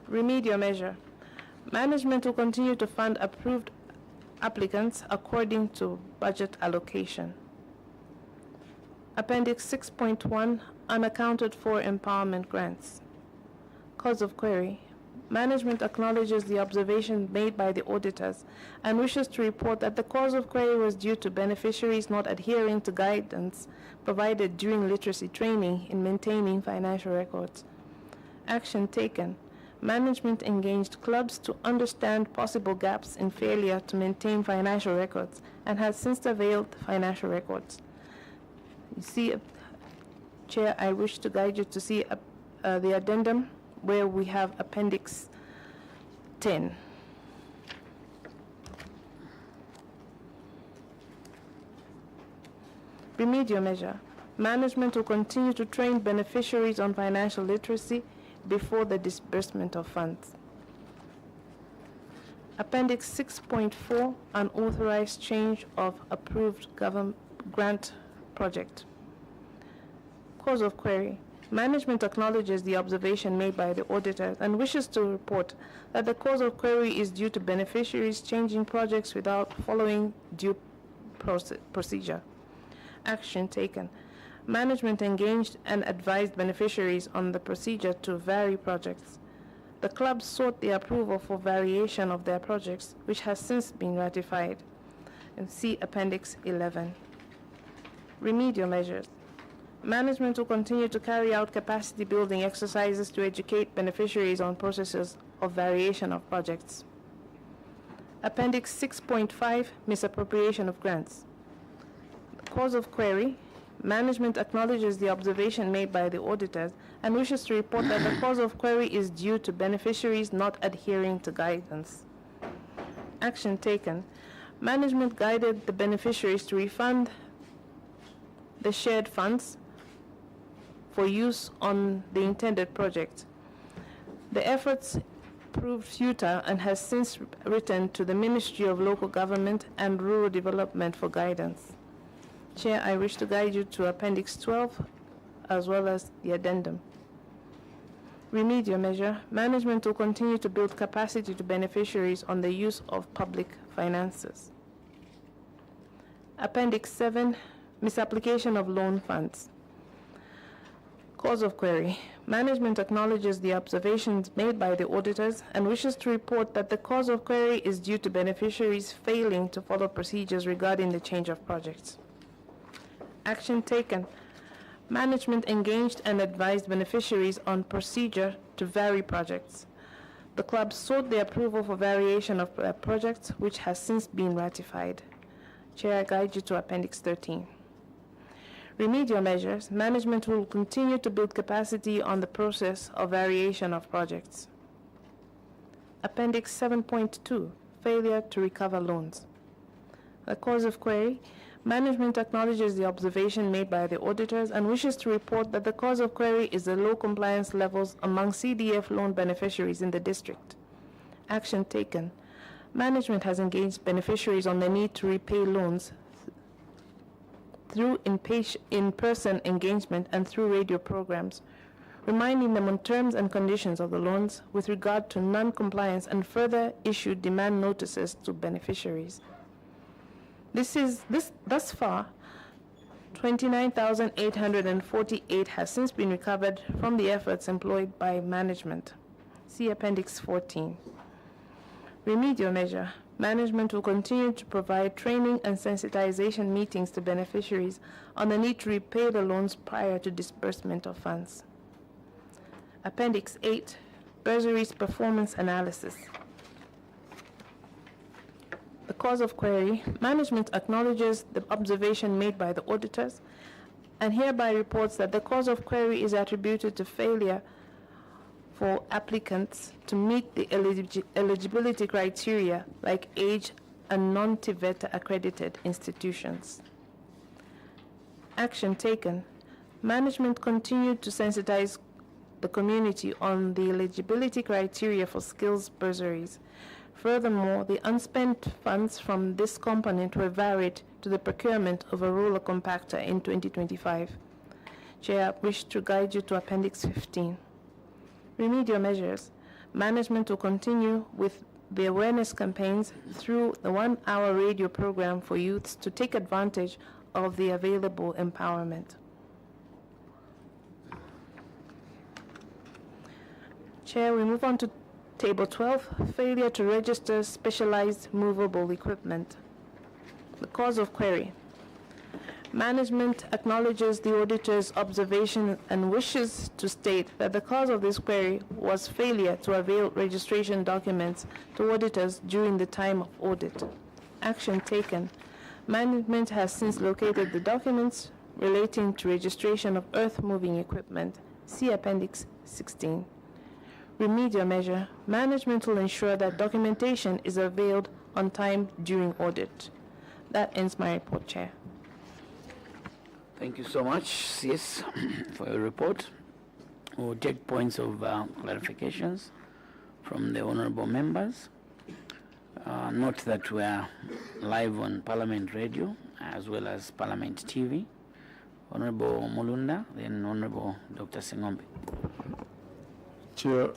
Remedial measure. Management will continue to fund approved applicants according to budget allocation. Appendix 6.1, unaccounted for empowerment grants. Cause of query. Management acknowledges the observation made by the auditors and wishes to report that the cause of query was due to beneficiaries not adhering to guidance provided during literacy training in maintaining financial records. Action taken. Management engaged clubs to understand possible gaps in failure to maintain financial records and has since availed financial records. You see, Chair, I wish to guide you to see the addendum where we have Appendix 10. Remedial measure. Management will continue to train beneficiaries on financial literacy before the disbursement of funds. Appendix 6.4, unauthorized change of approved grant project. Cause of query. Management acknowledges the observation made by the auditors and wishes to report that the cause of query is due to beneficiaries changing projects without following due procedure. Action taken. Management engaged and advised beneficiaries on the procedure to vary projects. The club sought the approval for variation of their projects, which has since been ratified. And see Appendix 11. Remedial measures. Management will continue to carry out capacity building exercises to educate beneficiaries on processes of variation of projects. Appendix 6.5, misappropriation of grants. Cause of query. Management acknowledges the observation made by the auditors and wishes to report that the cause of query is due to beneficiaries not adhering to guidance. Action taken. Management guided the beneficiaries to refund the shared funds for use on the intended project. The efforts proved futile and has since written to the Ministry of Local Government and Rural Development for guidance. Chair, I wish to guide you to Appendix 12 as well as the addendum. Remedial measure. Management will continue to build capacity to beneficiaries on the use of public finances. Appendix 7, misapplication of loan funds. Cause of query. Management acknowledges the observations made by the auditors and wishes to report that the cause of query is due to beneficiaries failing to follow procedures regarding the change of projects. Action taken. Management engaged and advised beneficiaries on procedure to vary projects. The club sought the approval for variation of projects, which has since been ratified. Chair, I guide you to Appendix 13. Remedial measures. Management will continue to build capacity on the process of variation of projects. Appendix 7.2, failure to recover loans. The cause of query. Management acknowledges the observation made by the auditors and wishes to report that the cause of query is the low compliance levels among CDF loan beneficiaries in the district. Action taken. Management has engaged beneficiaries on the need to repay loans through in-person engagement and through radio programs, reminding them on terms and conditions of the loans with regard to non-compliance, and further issued demand notices to beneficiaries. Thus far, 29,848 has since been recovered from the efforts employed by management. See Appendix 14. Remedial measure. Management will continue to provide training and sensitization meetings to beneficiaries on the need to repay the loans prior to disbursement of funds. Appendix 8, bursaries performance analysis. The cause of query. Management acknowledges the observation made by the auditors and hereby reports that the cause of query is attributed to failure for applicants to meet the eligibility criteria like age and non-TVETA accredited institutions. Action taken. Management continued to sensitize the community on the eligibility criteria for skills bursaries. Furthermore, the unspent funds from this component were varied to the procurement of a roller compactor in 2025. Chair, I wish to guide you to Appendix 15. Remedial measures. Management will continue with the awareness campaigns through the 1-hour radio program for youths to take advantage of the available empowerment. Chair, we move on to Table 12, failure to register specialized movable equipment. The cause of query. Management acknowledges the auditor's observation and wishes to state that the cause of this query was failure to avail registration documents to auditors during the time of audit. Action taken. Management has since located the documents relating to registration of earth-moving equipment. See Appendix 16. Remedial measure. Management will ensure that documentation is availed on time during audit. That ends my report, Chair. Thank you so much, CS, for your report. We'll take points of clarifications from the honorable members. Note that we are live on Parliament Radio as well as Parliament TV. Honorable Mulunda, then Honorable Dr. Singombe. Chair,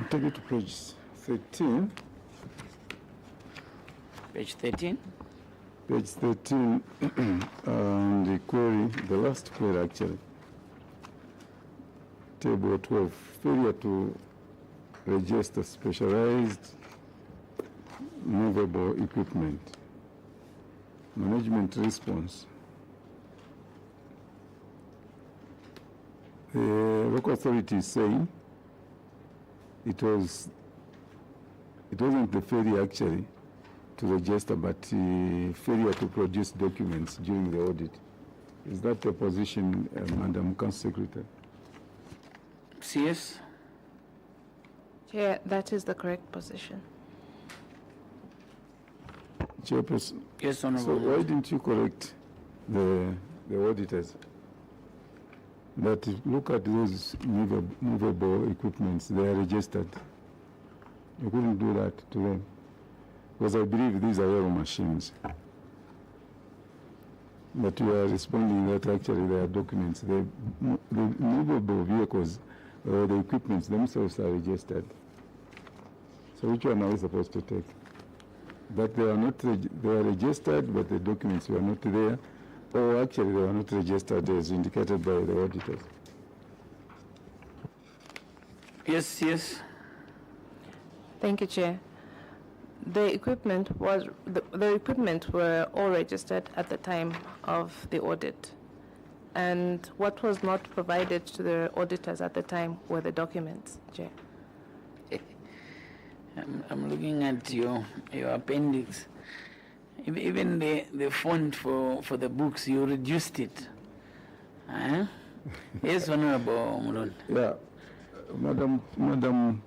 take it to page 13. Page 13. Page 13, the query, the last query actually. Table 12, failure to register specialized movable equipment. Management response. The local authority is saying it wasn't the failure actually to register, but failure to produce documents during the audit. Is that the position, Madam Council Secretary? CS? Chair, that is the correct position. Chairperson? Yes, So Honorable. why didn't you correct the auditors? That look at those movable equipments, they are registered. You couldn't do that to them. Because I believe these are aero machines. But you are responding that actually they are documents. The movable vehicles or the equipments themselves are registered. So which one are we supposed to take? But they are not, they are registered, but the documents were not there. Or actually they were not registered as indicated by the auditors. Yes, yes. Thank you, Chair. The equipment were all registered at the time of the audit. And what was not provided to the auditors at the time were the documents, Chair. I'm looking at your appendix. Even the font for the books, you reduced it. Yes, Honorable Mulon. Yeah, Madam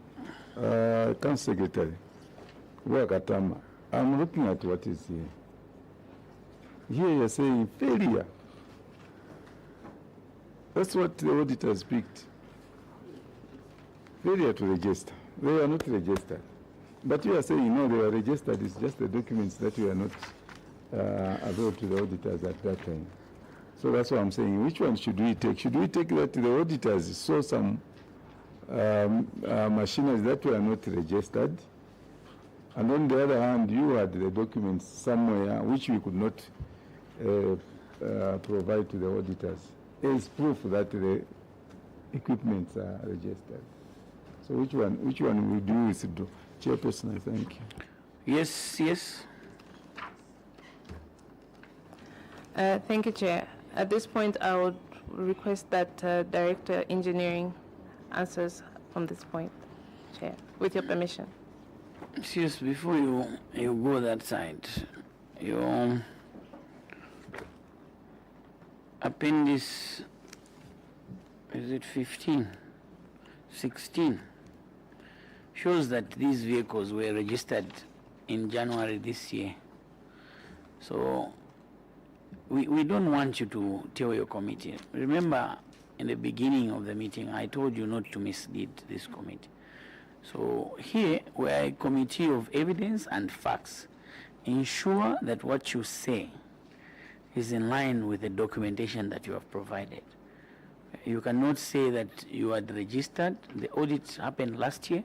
Council Secretary, Wakatama, I'm looking at what is here. Here you're saying failure. That's what the auditors picked. Failure to register. They are not registered. But you are saying, no, they were registered. It's just the documents that were not available to the auditors at that time. So that's what I'm saying. Which one should we take? Should we take that the auditors saw some machineries that were not registered? And on the other hand, you had the documents somewhere which we could not provide to the auditors as proof that the equipments are registered. So which one will do with it? Chairperson, I thank you. Yes, yes. Thank you, Chair. At this point, I would request that Director Engineering answers from this point, Chair, with your permission. Yes, before you go that side, your appendix, is it 15, 16, shows that these vehicles were registered in January this year. So we don't want you to tell your committee. Remember, in the beginning of the meeting, I told you not to mislead this committee. So here, we are a committee of evidence and facts. Ensure that what you say is in line with the documentation that you have provided. You cannot say that you had registered. The audit happened last year,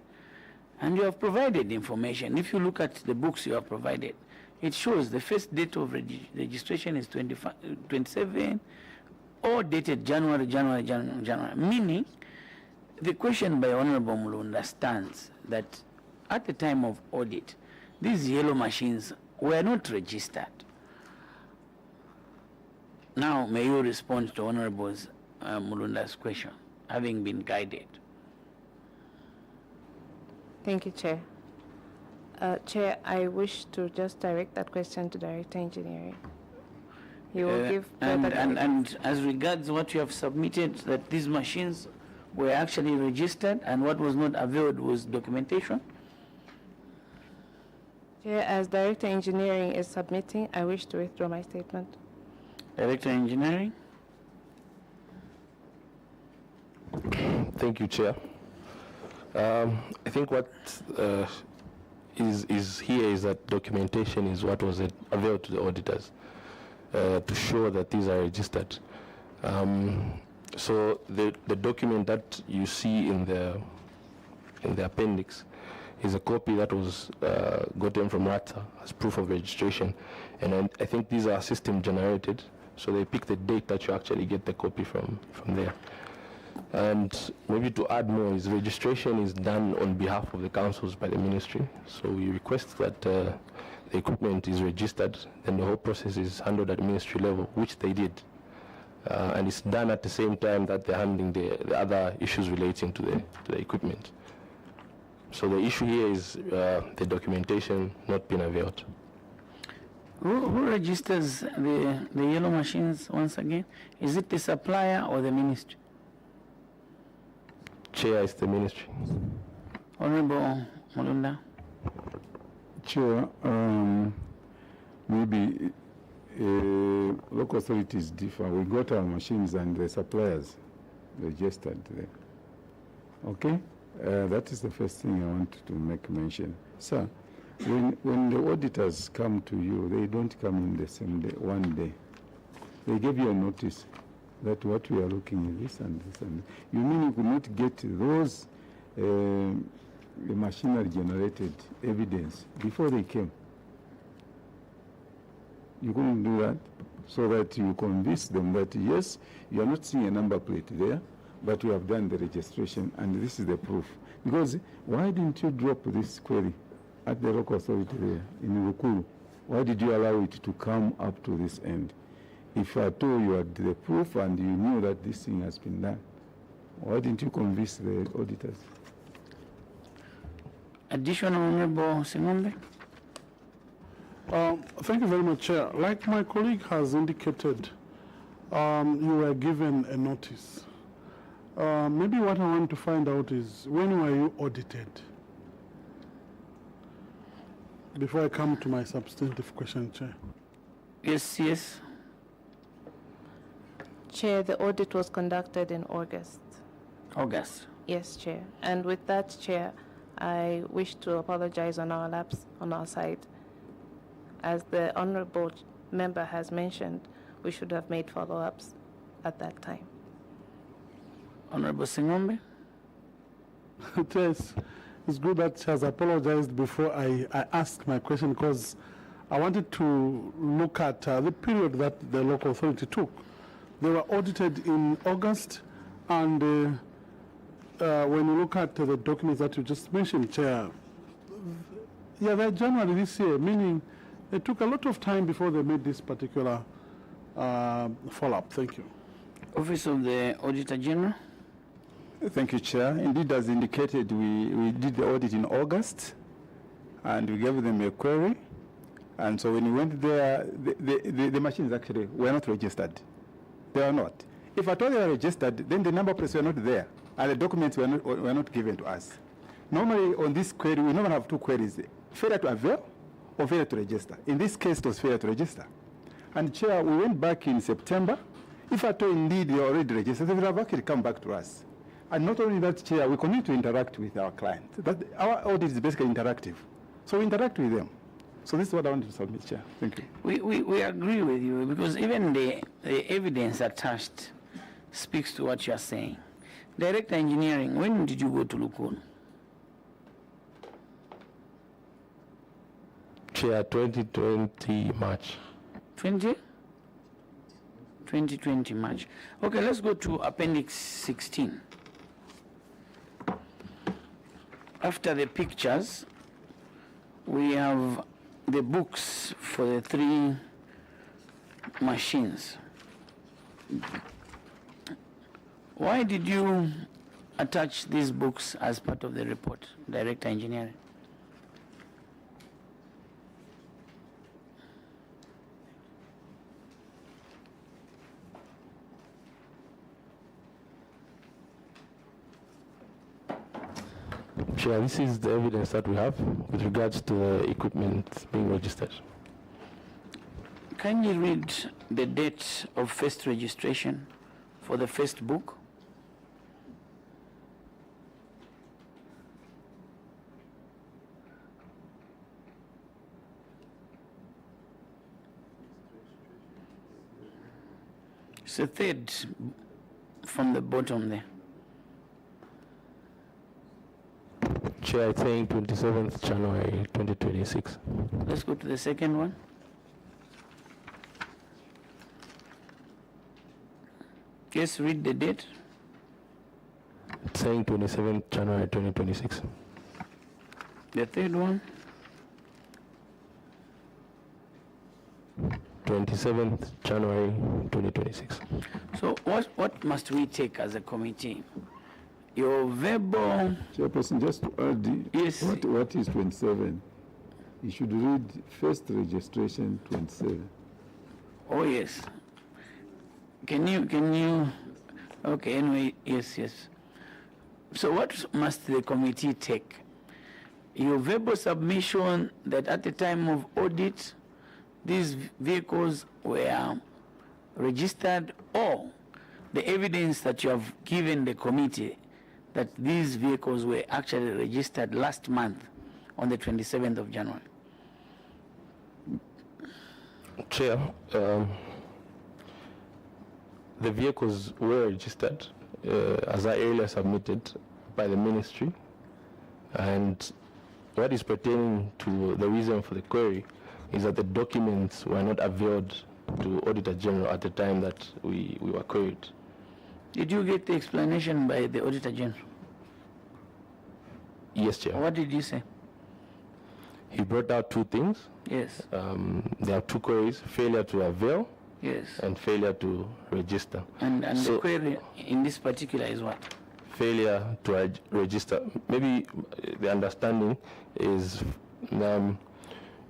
And you have provided information. If you look at the books you have provided, it shows the first date of registration is 27, or dated January, meaning the question by Honorable Mulunda stands that at the time of audit, these yellow machines were not registered. Now, may you respond to Honorable Mulunda's question, having been guided. Thank you, Chair. Chair, I wish to just direct that question to Director Engineering. He will give further guidance. And as regards what you have submitted, that these machines were actually registered and what was not availed was documentation? Chair, as Director Engineering is submitting, I wish to withdraw my statement. Director Engineering? Thank you, Chair. I think what is here is that documentation is what was available to the auditors to show that these are registered. So the document that you see in the appendix is a copy that was gotten from RATA as proof of registration, and I think these are system generated, so they pick the date that you actually get the copy from there. And maybe to add more is registration is done on behalf of the councils by the ministry, so we request that the equipment is registered, then the whole process is handled at ministry level, which they did. And it's done at the same time that they're handling the other issues relating to the equipment. So the issue here is the documentation not being availed. Who registers the yellow machines once again? Is it the supplier or the ministry? Chair is the ministry. Honorable Mulunda? Chair, maybe local authorities differ. We got our machines and the suppliers registered there. Okay? That is the first thing I want to make mention. Sir, when the auditors come to you, they don't come in the same day, one day. They give you a notice that what we are looking at this and this and this. You mean you could not get those machinery generated evidence before they came? You couldn't do that so that you convince them that yes, you are not seeing a number plate there, but we have done the registration and this is the proof. Because why didn't you drop this query at the local authority there in LUKULU? Why did you allow it to come up to this end? If I told you had the proof and you knew that this thing has been done, why didn't you convince the auditors? Additional Honorable Singombe? Thank you very much, Chair. Like my colleague has indicated, you were given a notice. Maybe what I want to find out is, when were you audited? Before I come to my substantive question, Chair. Yes. Chair, the audit was conducted in August. August. Yes, Chair. And with that, Chair, I wish to apologize on our lapse on our side. As the Honorable Member has mentioned, we should have made follow-ups at that time. Honorable Singombe? Yes, it's good that she has apologized before I asked my question, because I wanted to look at the period that the local authority took. They were audited in August, and when you look at the documents that you just mentioned, Chair, yeah, they're January this year, meaning it took a lot of time before they made this particular follow-up. Thank you. Office of the Auditor General? Thank you, Chair. Indeed, as indicated, we did the audit in August, and we gave them a query. And so when we went there, the machines actually were not registered. They are not. If at all they are registered, then the number plates were not there, and the documents were not given to us. Normally, on this query, we normally have two queries: failure to avail or failure to register. In this case, it was failure to register. And Chair, we went back in September. If at all indeed they are already registered, they will have actually come back to us. And not only that, Chair, we continue to interact with our clients. Our audit is basically interactive. So we interact with them. So this is what I wanted to submit, Chair. Thank you. We agree with you, because even the evidence attached speaks to what you are saying. Director Engineering, when did you go to LUKULU? Chair, 2020 March. 2020 March. Okay, let's go to Appendix 16. After the pictures, we have the books for the 3 machines. Why did you attach these books as part of the report, Director Engineering? Chair, this is the evidence that we have with regards to the equipment being registered. Can you read the date of first registration for the first book? It's the third from the bottom there. Chair, I think 27th January 2026. Let's go to the second one. Yes, read the date. It's saying 27th January 2026. The third one. 27th January 2026. So what must we take as a committee? Your verbal... Chairperson, just to add, Yes. what is 27? You should read first registration 27. Oh, yes. Can you... Okay, anyway, yes. So what must the committee take? Your verbal submission that at the time of audit, these vehicles were registered, or the evidence that you have given the committee that these vehicles were actually registered last month on the 27th of January. Chair, the vehicles were registered as I earlier submitted by the ministry, and what is pertaining to the reason for the query is that the documents were not availed to Auditor General at the time that we were queried. Did you get the explanation by the Auditor General? Yes, Chair. What did you say? He brought out 2 things. Yes. There are 2 queries: failure to avail, Yes. and failure to register. And So- the query in this particular is what? Failure to register. Maybe the understanding is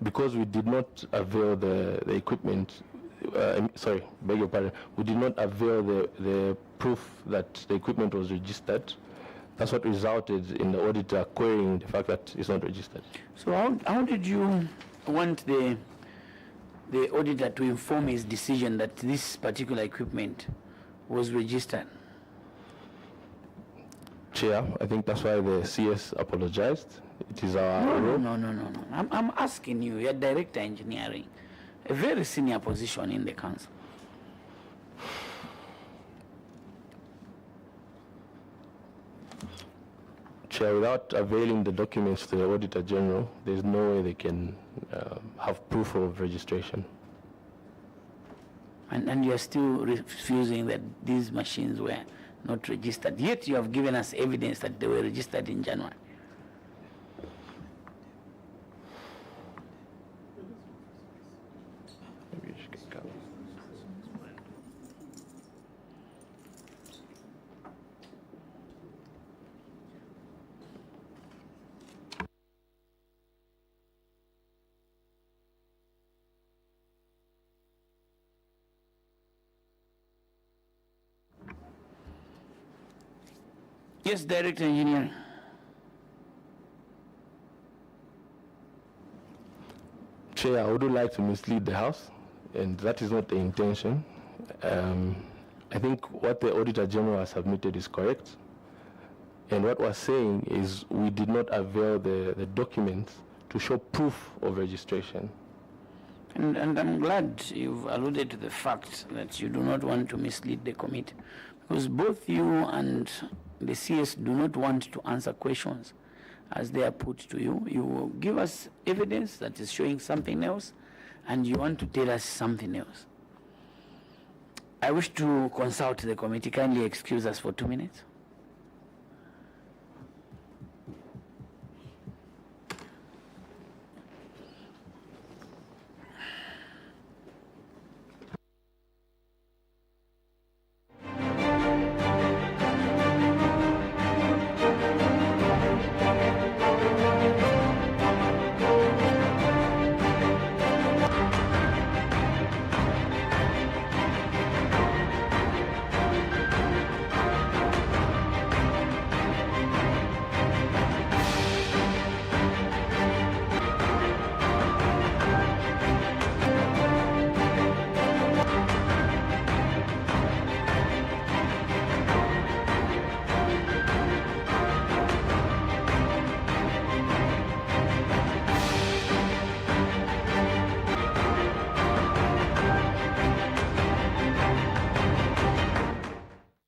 because we did not avail the equipment, sorry, beg your pardon, we did not avail the proof that the equipment was registered. That's what resulted in the auditor querying the fact that it's not registered. So how did you want the auditor to inform his decision that this particular equipment was registered? Chair, I think that's why the CS apologized. It is our role. No. I'm asking you, you're Director Engineering, a very senior position in the council. Chair, without availing the documents to the Auditor General, there's no way they can have proof of registration. And you're still refusing that these machines were not registered, yet you have given us evidence that they were registered in January. Maybe you should get covered. Yes, Director Engineering. Chair, I would like to mislead the House, and that is not the intention. I think what the Auditor General has submitted is correct. And what we're saying is we did not avail the documents to show proof of registration. And I'm glad you've alluded to the fact that you do not want to mislead the committee, because both you and the CS do not want to answer questions as they are put to you. You will give us evidence that is showing something else, and you want to tell us something else. I wish to consult the committee. Kindly excuse us for 2 minutes.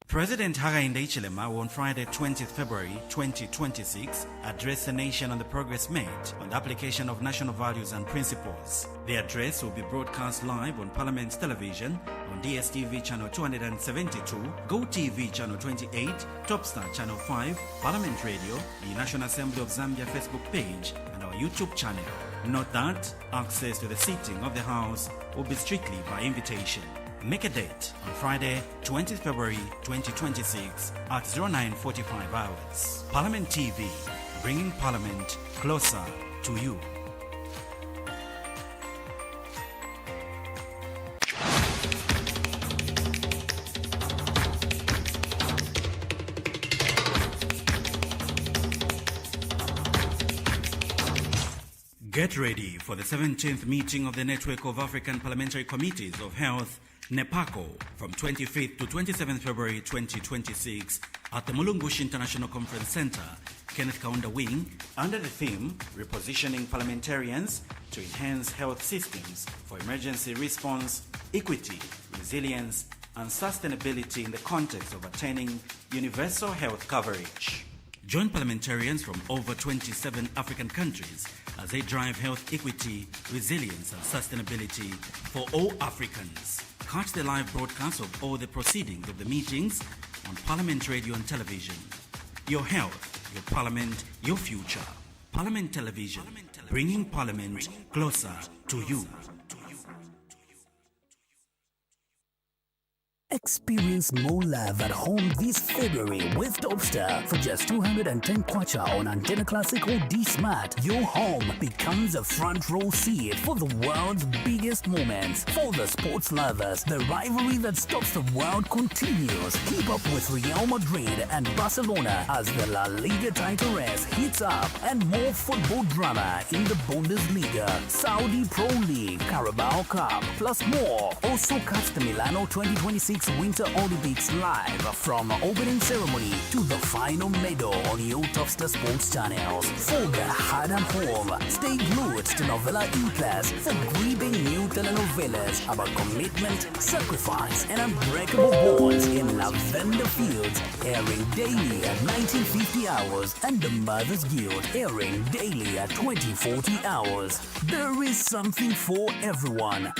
President Hakainde Hichilema will on Friday 20th February 2026 address the nation on the progress made on the application of national values and principles. The address will be broadcast live on Parliament's television on DSTV channel 272, GoTV channel 28, Topstar channel 5, Parliament Radio, the National Assembly of Zambia Facebook page, and our YouTube channel. Note that access to the seating of the House will be strictly by invitation. Make a date on Friday, 20th February 2026 at 09:45 hours. Parliament TV, bringing Parliament closer to you. Get ready for the 17th meeting of the Network of African Parliamentary Committees of Health, NEPACO, from 25th to 27th February 2026 at the Mulungushi International Conference Center, Kenneth Kaunda Wing, under the theme Repositioning Parliamentarians to Enhance Health Systems for Emergency Response, Equity, Resilience, and Sustainability in the context of attaining universal health coverage. Join parliamentarians from over 27 African countries as they drive health equity, resilience, and sustainability for all Africans. Catch the live broadcast of all the proceedings of the meetings on Parliament Radio and Television. Your health, your parliament, your future. Parliament Television, bringing Parliament closer to you. Experience more love at home this February with Topstar for just 210 kwacha on Antenna Classic or D-Smart. Your home becomes a front row seat for the world's biggest moments. For the sports lovers, the rivalry that stops the world continues. Keep up with Real Madrid and Barcelona as the La Liga title race heats up, and more football drama in the Bundesliga, Saudi Pro League, Carabao Cup, plus more. Also catch the Milano 2026 Winter Olympics live from opening ceremony to the final medal on your Topstar Sports channels. For the heart and home, stay glued to Novella E+, for gripping new telenovelas about commitment, sacrifice, and unbreakable bonds in Lavender Fields, airing daily at 1950 hours, and The Mother's Guild, airing daily at 2040 hours. There is something for everyone.